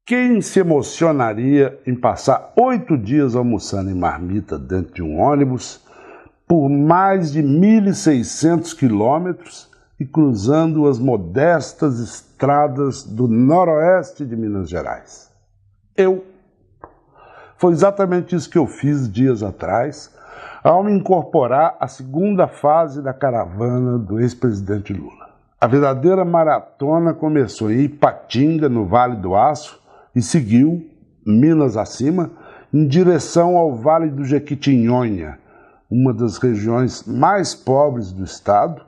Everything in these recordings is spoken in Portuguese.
Quem se emocionaria em passar 8 dias almoçando em marmita dentro de um ônibus por mais de 1.600 quilômetros e cruzando as modestas estradas do noroeste de Minas Gerais? Foi exatamente isso que eu fiz dias atrás, ao me incorporar à segunda fase da caravana do ex-presidente Lula. A verdadeira maratona começou em Ipatinga, no Vale do Aço, e seguiu, Minas acima, em direção ao Vale do Jequitinhonha, uma das regiões mais pobres do estado,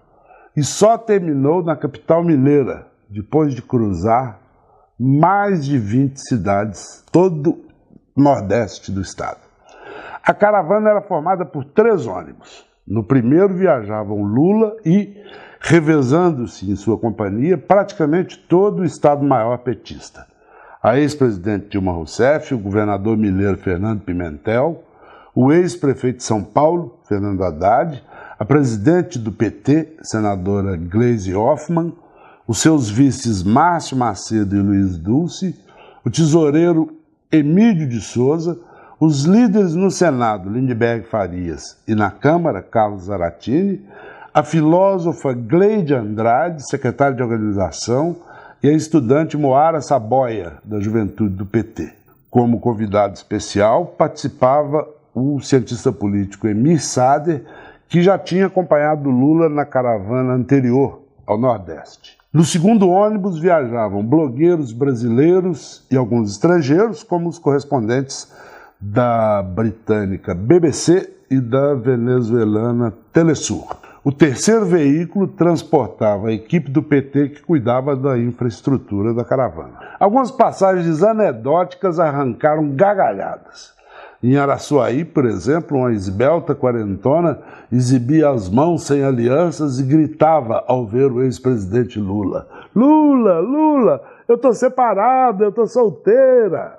e só terminou na capital mineira, depois de cruzar mais de 20 cidades, todo o nordeste do estado. A caravana era formada por 3 ônibus. No primeiro viajavam Lula e, revezando-se em sua companhia, praticamente todo o Estado-Maior petista. A ex-presidente Dilma Rousseff, o governador mineiro Fernando Pimentel, o ex-prefeito de São Paulo, Fernando Haddad, a presidente do PT, senadora Gleisi Hoffmann, os seus vices Márcio Macedo e Luiz Dulce, o tesoureiro Emílio de Souza, os líderes no Senado, Lindbergh Farias, e na Câmara, Carlos Zaratini, a filósofa Gleide Andrade, secretária de organização, e a estudante Moara Saboia, da Juventude do PT. Como convidado especial, participava o cientista político Emir Sader, que já tinha acompanhado Lula na caravana anterior ao Nordeste. No segundo ônibus viajavam blogueiros brasileiros e alguns estrangeiros, como os correspondentes da britânica BBC e da venezuelana Telesur. O terceiro veículo transportava a equipe do PT que cuidava da infraestrutura da caravana. Algumas passagens anedóticas arrancaram gargalhadas. Em Araçuaí, por exemplo, uma esbelta quarentona exibia as mãos sem alianças e gritava ao ver o ex-presidente Lula: "Lula, Lula, eu tô separada, eu tô solteira".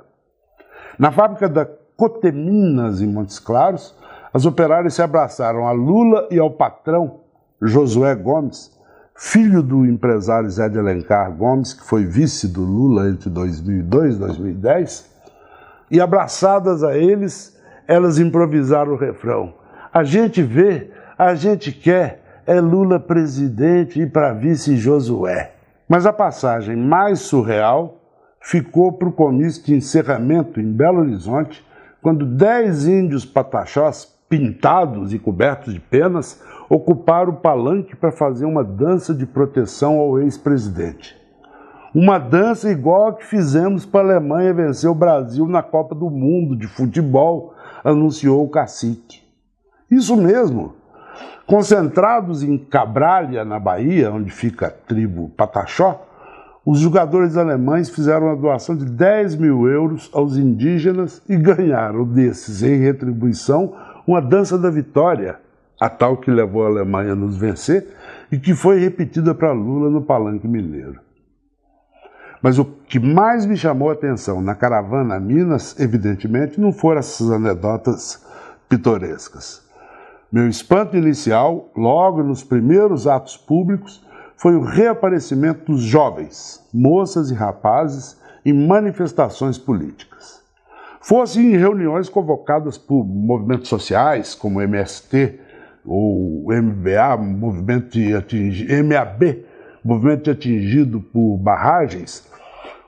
Na fábrica da Coteminas, em Montes Claros, as operárias se abraçaram a Lula e ao patrão, Josué Gomes, filho do empresário Zé de Alencar Gomes, que foi vice do Lula entre 2002 e 2010, e abraçadas a eles, elas improvisaram o refrão: "A gente vê, a gente quer, é Lula presidente e para vice Josué". Mas a passagem mais surreal ficou para o comício de encerramento em Belo Horizonte, quando 10 índios pataxós, pintados e cobertos de penas, ocuparam o palanque para fazer uma dança de proteção ao ex-presidente. Uma dança igual a que fizemos para a Alemanha vencer o Brasil na Copa do Mundo de futebol, anunciou o cacique. Isso mesmo. Concentrados em Cabralha, na Bahia, onde fica a tribo Pataxó, os jogadores alemães fizeram uma doação de 10 mil euros aos indígenas e ganharam desses, em retribuição, uma dança da vitória, a tal que levou a Alemanha a nos vencer e que foi repetida para Lula no Palanque Mineiro. Mas o que mais me chamou a atenção na caravana a Minas, evidentemente, não foram essas anedotas pitorescas. Meu espanto inicial, logo nos primeiros atos públicos, foi o reaparecimento dos jovens, moças e rapazes, em manifestações políticas. Fosse em reuniões convocadas por movimentos sociais, como o MST ou o MBA, movimento MAB, movimento atingido por barragens,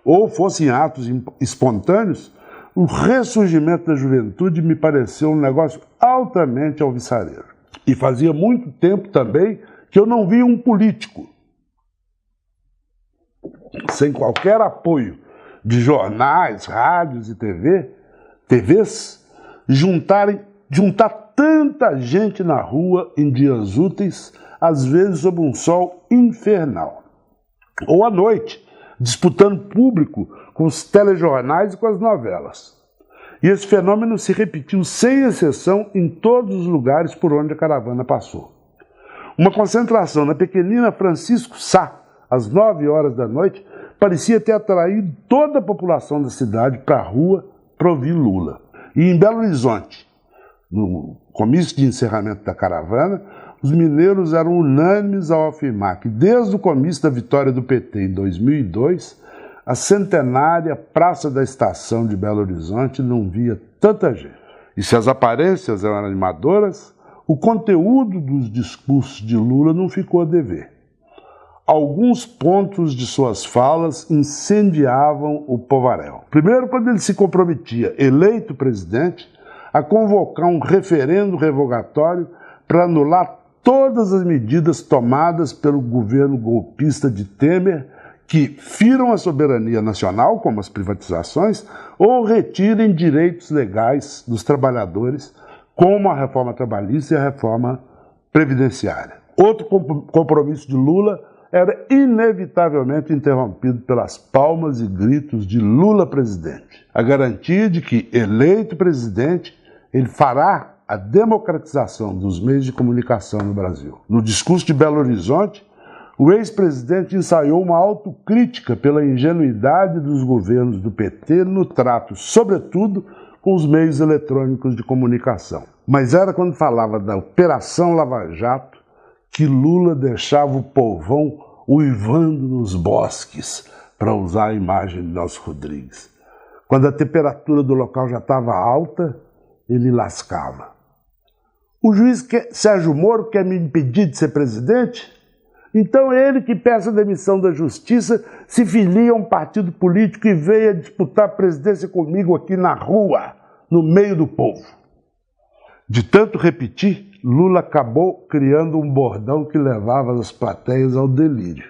ou fossem atos espontâneos, o ressurgimento da juventude me pareceu um negócio altamente alvissareiro. E fazia muito tempo também que eu não via um político, sem qualquer apoio de jornais, rádios e TVs, juntar tanta gente na rua em dias úteis, às vezes sob um sol infernal. Ou à noite, disputando público com os telejornais e com as novelas. E esse fenômeno se repetiu sem exceção em todos os lugares por onde a caravana passou. Uma concentração na pequenina Francisco Sá, às 9 horas da noite, parecia ter atraído toda a população da cidade para a rua para ouvir Lula. E em Belo Horizonte, no comício de encerramento da caravana, os mineiros eram unânimes ao afirmar que, desde o comício da vitória do PT em 2002, a centenária Praça da Estação de Belo Horizonte não via tanta gente. E se as aparências eram animadoras, o conteúdo dos discursos de Lula não ficou a dever. Alguns pontos de suas falas incendiavam o povaréu. Primeiro, quando ele se comprometia, eleito presidente, a convocar um referendo revogatório para anular todas as medidas tomadas pelo governo golpista de Temer que firam a soberania nacional, como as privatizações, ou retirem direitos legais dos trabalhadores, como a reforma trabalhista e a reforma previdenciária. Outro compromisso de Lula era inevitavelmente interrompido pelas palmas e gritos de Lula presidente. A garantia de que, eleito presidente, ele fará a democratização dos meios de comunicação no Brasil. No discurso de Belo Horizonte, o ex-presidente ensaiou uma autocrítica pela ingenuidade dos governos do PT no trato, sobretudo, com os meios eletrônicos de comunicação. Mas era quando falava da Operação Lava Jato que Lula deixava o povão uivando nos bosques, para usar a imagem de Nelson Rodrigues. Quando a temperatura do local já estava alta, ele lascava. O juiz Sérgio Moro quer me impedir de ser presidente? Então ele que peça a demissão da justiça, se filia a um partido político e venha disputar a presidência comigo aqui na rua, no meio do povo. De tanto repetir, Lula acabou criando um bordão que levava as plateias ao delírio.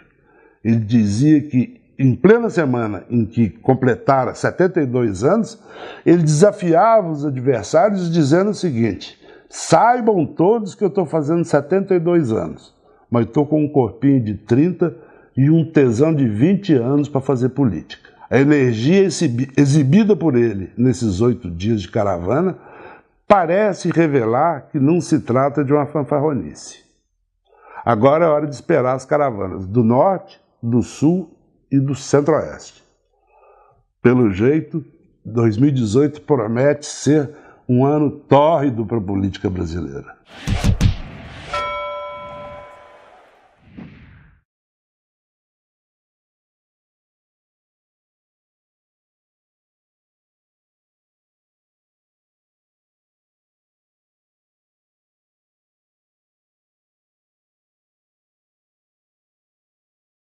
Ele dizia que, em plena semana em que completara 72 anos, ele desafiava os adversários dizendo o seguinte: saibam todos que eu estou fazendo 72 anos, mas estou com um corpinho de 30 e um tesão de 20 anos para fazer política. A energia exibida por ele nesses 8 dias de caravana parece revelar que não se trata de uma fanfarronice. Agora é hora de esperar as caravanas do Norte, do Sul e do Centro-Oeste. Pelo jeito, 2018 promete ser um ano tórrido para a política brasileira.